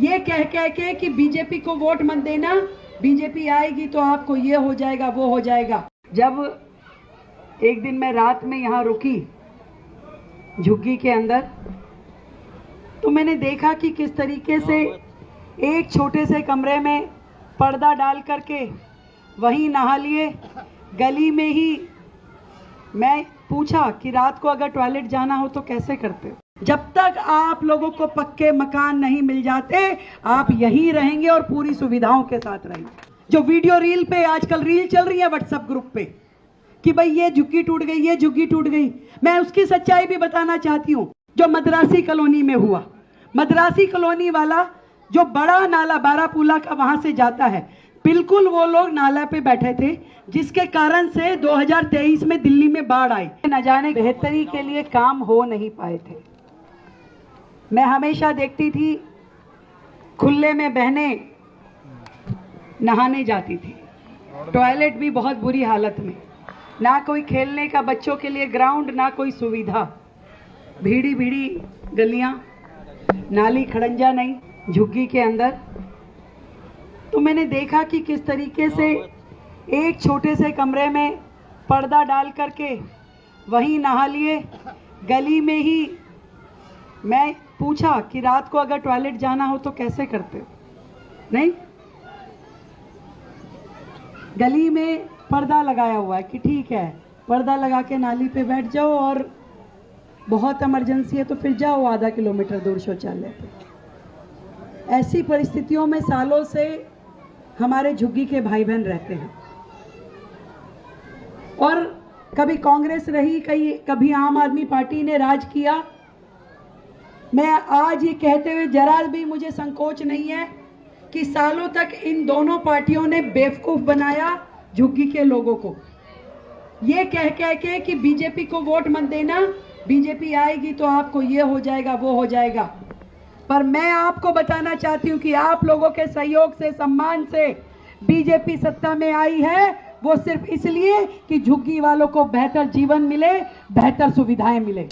ये कह कह के कि बीजेपी को वोट मत देना, बीजेपी आएगी तो आपको ये हो जाएगा वो हो जाएगा। जब एक दिन मैं रात में यहाँ रुकी झुग्गी के अंदर, तो मैंने देखा कि किस तरीके से एक छोटे से कमरे में पर्दा डाल करके वहीं नहा लिए। गली में ही मैं पूछा कि रात को अगर टॉयलेट जाना हो तो कैसे करते हो? जब तक आप लोगों को पक्के मकान नहीं मिल जाते आप यहीं रहेंगे और पूरी सुविधाओं के साथ रहेंगे। जो वीडियो रील पे आजकल रील चल रही है व्हाट्सएप ग्रुप पे कि भाई ये झुग्गी टूट गई, ये झुग्गी टूट गई, मैं उसकी सच्चाई भी बताना चाहती हूँ। जो मद्रासी कॉलोनी में हुआ, मद्रासी कॉलोनी वाला जो बड़ा नाला बारापूला का वहां से जाता है, बिल्कुल वो लोग नाला पे बैठे थे, जिसके कारण से 2023 में दिल्ली में बाढ़ आई। न जाने बेहतरी के लिए काम हो नहीं पाए थे। मैं हमेशा देखती थी खुले में बहनें नहाने जाती थी, टॉयलेट भी बहुत बुरी हालत में, ना कोई खेलने का बच्चों के लिए ग्राउंड, ना कोई सुविधा, भीड़ी भीड़ी गलियां, नाली खड़ंजा नहीं झुग्गी के अंदर। तो मैंने देखा कि किस तरीके से एक छोटे से कमरे में पर्दा डाल करके वहीं नहा लिए। गली में ही मैं पूछा कि रात को अगर टॉयलेट जाना हो तो कैसे करते हो? नहीं, गली में पर्दा लगाया हुआ है कि ठीक है पर्दा लगा के नाली पे बैठ जाओ और बहुत इमरजेंसी है तो फिर जाओ आधा किलोमीटर दूर शौचालय पे। ऐसी परिस्थितियों में सालों से हमारे झुग्गी के भाई बहन रहते हैं और कभी कांग्रेस रही, कभी आम आदमी पार्टी ने राज किया। मैं आज ये कहते हुए जरा भी मुझे संकोच नहीं है कि सालों तक इन दोनों पार्टियों ने बेवकूफ बनाया झुग्गी के लोगों को, ये कह कह के कि बीजेपी को वोट मत देना, बीजेपी आएगी तो आपको ये हो जाएगा वो हो जाएगा। पर मैं आपको बताना चाहती हूँ कि आप लोगों के सहयोग से, सम्मान से बीजेपी सत्ता में आई है, वो सिर्फ इसलिए कि झुग्गी वालों को बेहतर जीवन मिले, बेहतर सुविधाएं मिले।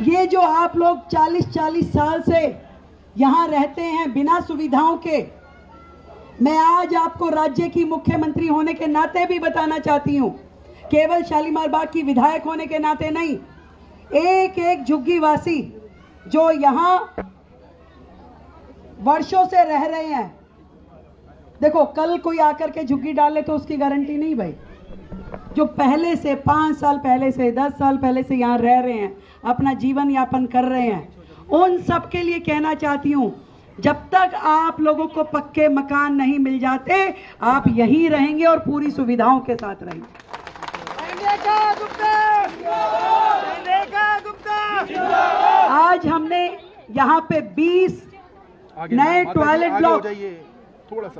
ये जो आप लोग 40-40 साल से यहां रहते हैं बिना सुविधाओं के, मैं आज आपको राज्य की मुख्यमंत्री होने के नाते भी बताना चाहती हूं, केवल शालीमार बाग की विधायक होने के नाते नहीं, एक एक झुग्गी वासी जो यहां वर्षों से रह रहे हैं। देखो कल कोई आकर के झुग्गी डाले तो उसकी गारंटी नहीं भाई। जो पहले से 5 साल पहले से 10 साल पहले से यहाँ रह रहे हैं, अपना जीवन यापन कर रहे हैं, उन सब के लिए कहना चाहती हूँ, जब तक आप लोगों को पक्के मकान नहीं मिल जाते आप यहीं रहेंगे और पूरी सुविधाओं के साथ रहेंगे। आज हमने यहाँ पे 20 नए टॉयलेट ब्लॉक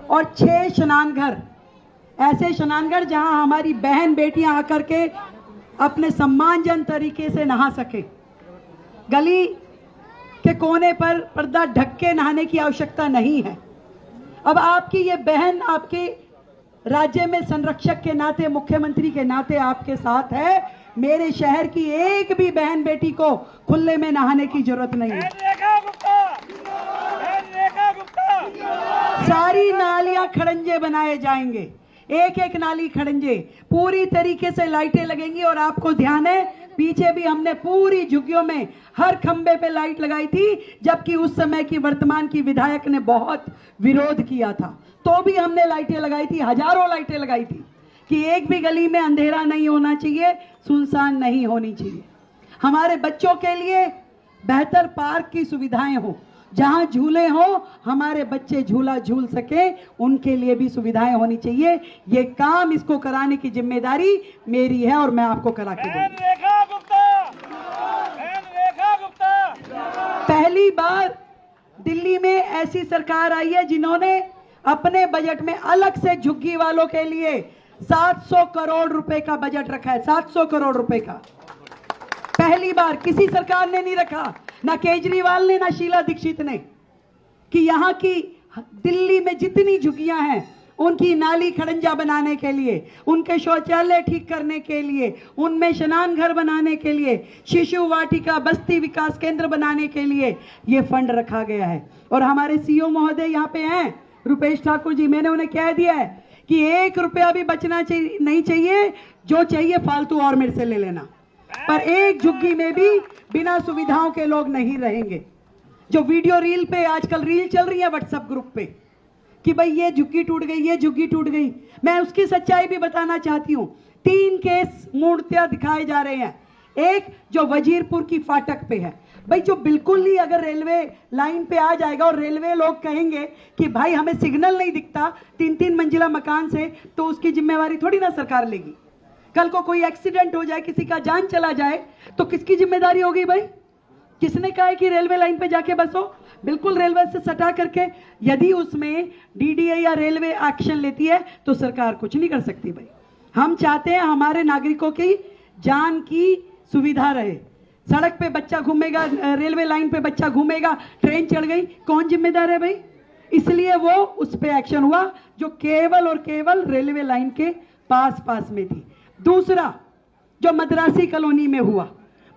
और 6 स्नानघर, ऐसे स्नानघर जहां हमारी बहन बेटियां आकर के अपने सम्मानजनक तरीके से नहा सके। गली के कोने पर पर्दा ढक के नहाने की आवश्यकता नहीं है। अब आपकी ये बहन आपके राज्य में संरक्षक के नाते, मुख्यमंत्री के नाते आपके साथ है। मेरे शहर की एक भी बहन बेटी को खुले में नहाने की जरूरत नहीं है। सारी नालियां खड़ंजे बनाए जाएंगे, एक एक नाली खड़ंजे, पूरी तरीके से लाइटें लगेंगी। और आपको ध्यान है पीछे भी हमने पूरी झुग्गियों में हर खंबे पे लाइट लगाई थी, जबकि उस समय की वर्तमान की विधायक ने बहुत विरोध किया था, तो भी हमने लाइटें लगाई थी, हजारों लाइटें लगाई थी कि एक भी गली में अंधेरा नहीं होना चाहिए, सुनसान नहीं होनी चाहिए। हमारे बच्चों के लिए बेहतर पार्क की सुविधाएं हो, जहां झूले हो हमारे बच्चे झूला झूल सके, उनके लिए भी सुविधाएं होनी चाहिए। ये काम, इसको कराने की जिम्मेदारी मेरी है और मैं आपको करा के दूंगी। पहली बार दिल्ली में ऐसी सरकार आई है जिन्होंने अपने बजट में अलग से झुग्गी वालों के लिए 700 करोड़ रुपए का बजट रखा है। 700 करोड़ रुपए का पहली बार किसी सरकार ने नहीं रखा, ना केजरीवाल ने, ना शीला दीक्षित ने, कि यहाँ की दिल्ली में जितनी झुग्गियां हैं उनकी नाली खड़ंजा बनाने के लिए, उनके शौचालय ठीक करने के लिए, उनमें स्नान घर बनाने के लिए, शिशु वाटिका बस्ती विकास केंद्र बनाने के लिए ये फंड रखा गया है। और हमारे सीओ महोदय यहाँ पे हैं, रुपेश ठाकुर जी, मैंने उन्हें कह दिया है कि 1 रुपया भी बचना नहीं चाहिए, जो चाहिए फालतू और मेरे से ले लेना, पर एक झुग्गी में भी बिना सुविधाओं के लोग नहीं रहेंगे। जो वीडियो रील पे आजकल रील चल रही है व्हाट्सएप ग्रुप पे कि भाई ये झुग्गी टूट गई, ये झुग्गी टूट गई, मैं उसकी सच्चाई भी बताना चाहती हूँ। 3 केस मूर्तियां दिखाए जा रहे हैं। एक जो वजीरपुर की फाटक पे है, भाई जो बिल्कुल ही अगर रेलवे लाइन पे आ जाएगा और रेलवे लोग कहेंगे कि भाई हमें सिग्नल नहीं दिखता 3-3 मंजिला मकान से, तो उसकी जिम्मेवारी थोड़ी ना सरकार लेगी। कल को कोई एक्सीडेंट हो जाए, किसी का जान चला जाए, तो किसकी जिम्मेदारी होगी भाई? किसने कहा है कि रेलवे लाइन पे जाके बसो? बिल्कुल रेलवे से सटा करके, यदि उसमें डीडीए या रेलवे एक्शन लेती है तो सरकार कुछ नहीं कर सकती भाई। हम चाहते हैं हमारे नागरिकों की जान की सुविधा रहे। सड़क पे बच्चा घूमेगा, रेलवे लाइन पे बच्चा घूमेगा, ट्रेन चढ़ गई, कौन जिम्मेदार है भाई? इसलिए वो उस पे एक्शन हुआ जो केवल और केवल रेलवे लाइन के पास में थी। दूसरा जो मद्रासी कॉलोनी में हुआ,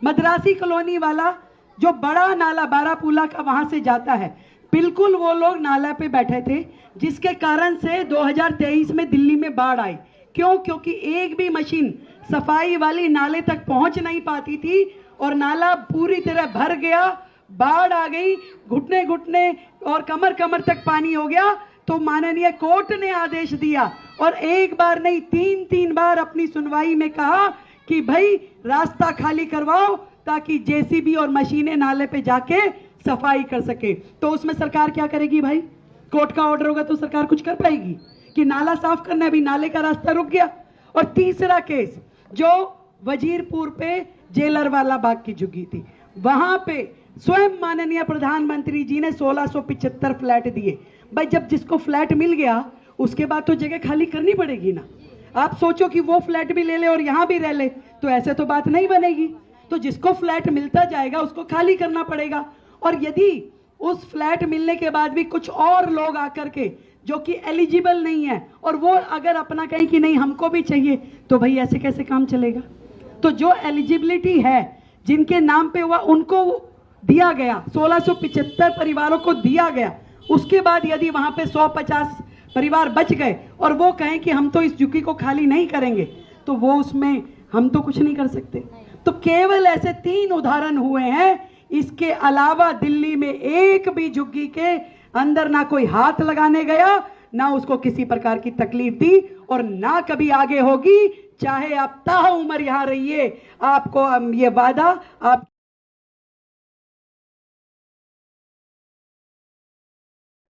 मद्रासी कॉलोनी वाला जो बड़ा नाला बारापूला का वहां से जाता है, बिल्कुल वो लोग नाला पे बैठे थे, जिसके कारण से 2023 में दिल्ली में बाढ़ आई। क्यों? क्योंकि एक भी मशीन सफाई वाली नाले तक पहुंच नहीं पाती थी और नाला पूरी तरह भर गया, बाढ़ आ गई, घुटने घुटने और कमर कमर तक पानी हो गया। तो माननीय कोर्ट ने आदेश दिया और एक बार नहीं 3 बार अपनी सुनवाई में कहा कि भाई रास्ता खाली करवाओ ताकि जेसीबी और मशीनें नाले पे जाके सफाई कर सके। तो उसमें सरकार क्या करेगी भाई? कोर्ट का ऑर्डर होगा तो सरकार कुछ कर पाएगी कि नाला साफ करना है? अभी नाले का रास्ता रुक गया। और तीसरा केस जो वजीरपुर पे जेलर वाला बाग की झुग्गी थी, वहां पे स्वयं माननीय प्रधानमंत्री जी ने 1675 फ्लैट दिए। भाई जब जिसको फ्लैट मिल गया उसके बाद तो जगह खाली करनी पड़ेगी ना। आप सोचो कि वो फ्लैट भी ले ले और यहां भी रह ले, तो ऐसे तो बात नहीं बनेगी। तो जिसको फ्लैट मिलता जाएगा उसको खाली करना पड़ेगा। और यदि उस फ्लैट मिलने के बाद भी कुछ और लोग आकर के जो कि एलिजिबल नहीं है और वो अगर अपना कहें कि नहीं हमको भी चाहिए, तो भाई ऐसे कैसे काम चलेगा? तो जो एलिजिबिलिटी है, जिनके नाम पे हुआ उनको दिया गया, 1675 परिवारों को दिया गया। उसके बाद यदि वहां पे 150 परिवार बच गए और वो कहें कि हम तो इस झुग्गी को खाली नहीं करेंगे, तो वो उसमें हम तो कुछ नहीं कर सकते। तो केवल ऐसे 3 उदाहरण हुए हैं। इसके अलावा दिल्ली में एक भी झुग्गी के अंदर ना कोई हाथ लगाने गया, ना उसको किसी प्रकार की तकलीफ दी और ना कभी आगे होगी। चाहे आप ताउम्र यहां रहिए, आपको ये वादा आप